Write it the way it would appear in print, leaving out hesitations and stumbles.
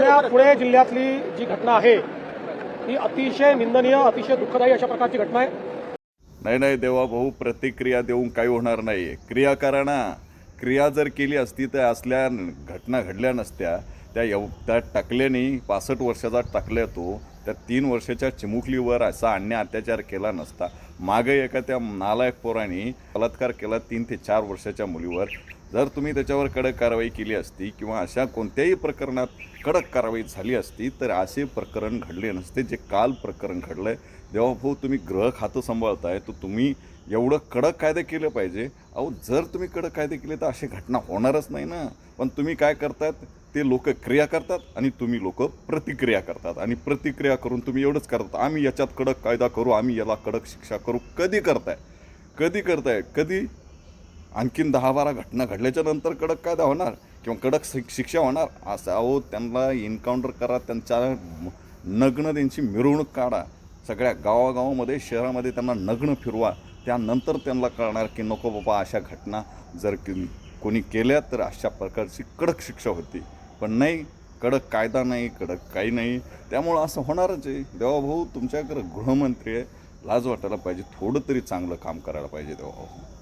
सध्या पुणे जिल्ह्यातली जी घटना आहे ती अतिशय निंदनीय, अतिशय दुःखदायी अशा प्रकारची घटना आहे। नाही देवा भाऊ, प्रतिक्रिया देऊन काही होणार नाही। क्रिया करा ना। क्रिया जर केली असती तर असल्या घटना घडल्या नसत्या। त्या टाकल्याने 65 वर्षाचा टाकल्या तो त्या 3 वर्षाच्या चिमुकलीवर असा अन्याय अत्याचार केला नसता। मागे एका त्या नालायक पोराने बलात्कार केला 3 ते 4 वर्षाच्या मुलीवर। जर तुम्ही त्याच्यावर कडक कारवाई केली असती किंवा अशा कोणत्याही प्रकरणात कडक कारवाई झाली असती तर असे प्रकरण घडले नसते जे काल प्रकरण घडलंय। देवा भाऊ, तुम्ही गृह खातं सांभाळताय तर तुम्ही एवढं कडक कायदे केले पाहिजे। अहो, जर तुम्ही कडक कायदे केले तर अशी घटना होणारच नाही ना। पण तुम्ही काय करतात, ते लोक क्रिया करतात आणि तुम्ही लोक प्रतिक्रिया करतात आणि प्रतिक्रिया करून तुम्ही एवढंच करतात, आम्ही याच्यात कडक कायदा करू, आम्ही याला कडक शिक्षा करू। कधी करताय कधी आणखीन 10-12 घटना घडल्याच्या नंतर कडक कायदा होणार किंवा कडक शिक्षा होणार असं? अहो, त्यांना एन्काउंटर करा, त्यांच्या नग्न त्यांची मिरवणूक काढा, सगळ्या गावागावामध्ये शहरामध्ये त्यांना नग्न फिरवा, त्यानंतर त्यांना कळणार की नको बाबा, अशा घटना जर कोणी केल्या तर अशा प्रकारची कडक शिक्षा होती। पण नाही, कडक कायदा नाही, कडक काही नाही, त्यामुळं असं होणारच आहे। देवाभाऊ, तुमच्याकडे गृहमंत्री आहे, लाज वाटायला पाहिजे, थोडं तरी चांगलं काम करायला पाहिजे देवाभाऊ।